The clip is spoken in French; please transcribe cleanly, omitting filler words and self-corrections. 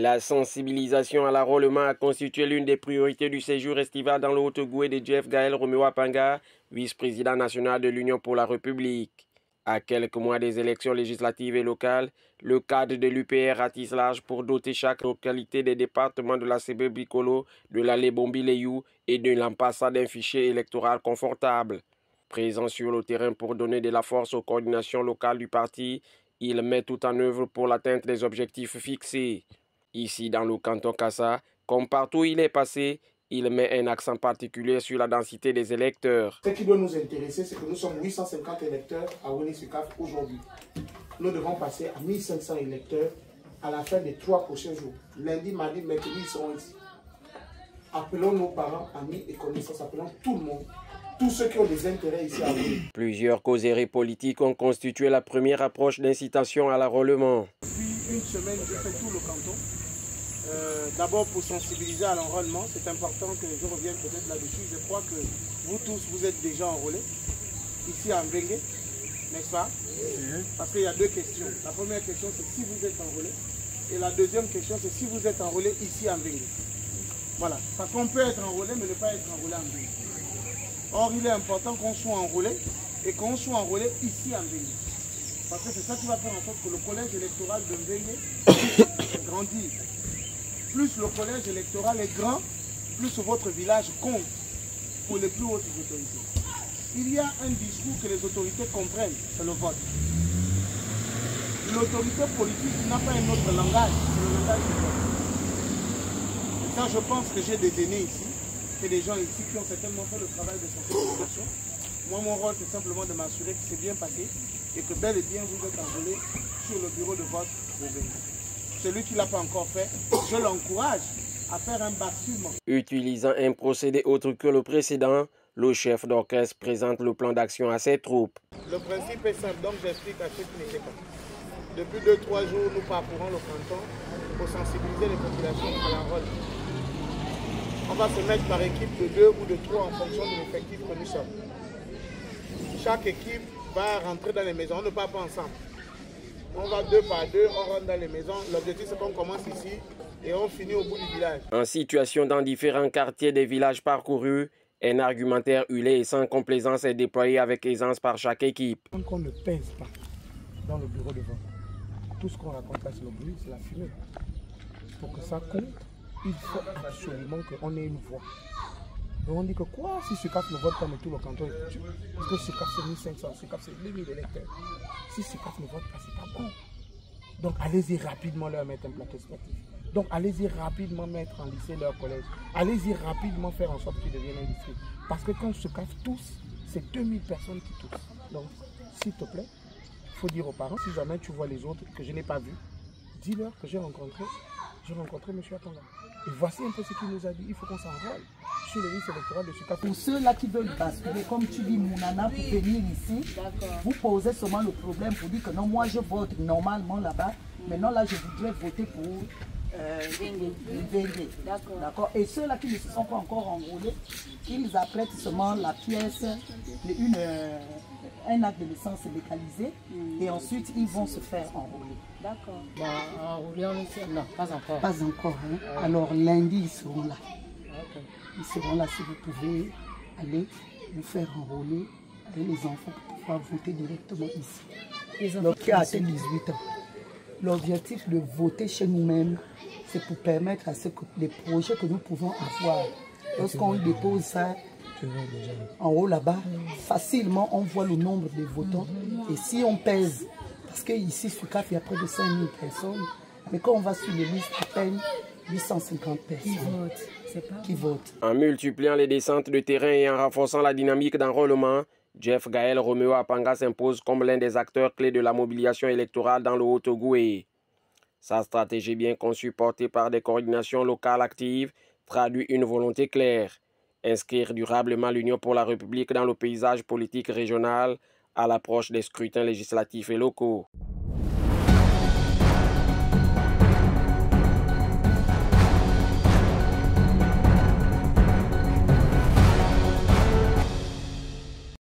La sensibilisation à l'enrôlement a constitué l'une des priorités du séjour estival dans le Haut-Ogooué de Jeff Gaël Roméo Apanga, vice-président national de l'Union pour la République. À quelques mois des élections législatives et locales, le cadre de l'UPR ratisse large pour doter chaque localité des départements de la CB Bicolo, de la Lebombi-Leyou et de l'Ampassa d'un fichier électoral confortable. Présent sur le terrain pour donner de la force aux coordinations locales du parti, il met tout en œuvre pour l'atteinte des objectifs fixés. Ici, dans le canton Kassa, comme partout où il est passé, il met un accent particulier sur la densité des électeurs. Ce qui doit nous intéresser, c'est que nous sommes 850 électeurs à Wallis-et-Futuna aujourd'hui. Nous devons passer à 1500 électeurs à la fin des 3 prochains jours. Lundi, mardi, mercredi, ils seront ici. Appelons nos parents, amis et connaissances, appelons tout le monde. Tous ceux qui ont des intérêts ici à Wallis. Plusieurs causeries politiques ont constitué la première approche d'incitation à l'enrôlement. Depuis une semaine, je fais tout le canton. D'abord pour sensibiliser à l'enrôlement, c'est important que je revienne peut-être là-dessus. Je crois que vous tous, vous êtes déjà enrôlés, ici à Mbengue, n'est-ce pas? Parce qu'il y a 2 questions. La première question, c'est si vous êtes enrôlés. Et la deuxième question, c'est si vous êtes enrôlés ici à Mbengue. Voilà. Parce qu'on peut être enrôlé, mais ne pas être enrôlé à Mbengue. Or, il est important qu'on soit enrôlé et qu'on soit enrôlé ici à Mbengue. Parce que c'est ça qui va faire en sorte que le collège électoral de Mbengue grandit. Plus le collège électoral est grand, plus votre village compte pour les plus hautes autorités. Il y a un discours que les autorités comprennent, c'est le vote. L'autorité politique n'a pas un autre langage, c'est le langage du vote. Et ça, je pense que j'ai des aînés ici, et des gens ici qui ont certainement fait le travail de sensibilisation. Moi, mon rôle, c'est simplement de m'assurer que c'est bien passé et que bel et bien vous êtes enrôlés sur le bureau de vote de Mbengue. Celui qui ne l'a pas encore fait, je l'encourage à faire un basculement. Utilisant un procédé autre que le précédent, le chef d'orchestre présente le plan d'action à ses troupes. Le principe est simple, donc j'explique à ceux qui n'étaient pas. Depuis 2-3 jours, nous parcourons le canton pour sensibiliser les populations à l'enrôlement. On va se mettre par équipe de 2 ou de 3 en fonction de l'effectif que nous sommes. Chaque équipe va rentrer dans les maisons, on ne part pas ensemble. On va 2 par 2, on rentre dans les maisons. L'objectif, c'est qu'on commence ici et on finit au bout du village. En situation dans différents quartiers des villages parcourus, un argumentaire huilé et sans complaisance est déployé avec aisance par chaque équipe. Tant qu'on ne pèse pas dans le bureau de vote, tout ce qu'on raconte là, c'est le bruit, c'est la fumée. Pour que ça compte, il faut absolument qu'on ait une voix. Donc on dit que quoi, si SUCAF ne vote pas, mais tout le canton est foutu. Parce que SUCAF c'est 1500, SUCAF c'est 2000 électeurs. Si SUCAF ne vote pas, c'est pas bon. Donc allez-y rapidement leur mettre un plateau sportif. Donc allez-y rapidement mettre en lycée leur collège. Allez-y rapidement faire en sorte qu'ils deviennent un district. Parce que quand SUCAF tous, c'est 2000 personnes qui toussent. Donc s'il te plaît, il faut dire aux parents, si jamais tu vois les autres que je n'ai pas vus, dis-leur que j'ai rencontré M. Apanga. Et voici un peu ce qu'il nous a dit. Il faut qu'on s'enrôle sur les listes électorales de SUCAF. Pour ceux-là qui veulent basculer, comme tu dis, Mounana, pour venir ici, vous posez seulement le problème pour dire que non, moi je vote normalement là-bas. Maintenant là, je voudrais voter pour Mbengue. D'accord. Et ceux-là qui ne se sont pas encore enrôlés, ils apprêtent seulement la pièce, un acte de naissance légalisé, et ensuite ils vont se faire enrôler. D'accord. Non, pas encore. Pas encore. Hein? Alors lundi, ils seront là. Okay. Ils seront là si vous pouvez aller vous faire enrôler avec les enfants pour pouvoir voter directement ici. Donc qui a atteint 18 ans. L'objectif de voter chez nous-mêmes, c'est pour permettre à ce que les projets que nous pouvons avoir, lorsqu'on dépose ça en haut là-bas, facilement on voit le nombre de votants. Et si on pèse, parce qu'ici sur CAF il y a près de 5000 personnes, mais quand on va sur les listes, à peine 850 personnes qui votent. En multipliant les descentes de terrain et en renforçant la dynamique d'enrôlement, Jeff Gaël Roméo Apanga s'impose comme l'un des acteurs clés de la mobilisation électorale dans le Haut-Ogooué. Sa stratégie bien conçue, portée par des coordinations locales actives, traduit une volonté claire: inscrire durablement l'Union pour la République dans le paysage politique régional à l'approche des scrutins législatifs et locaux.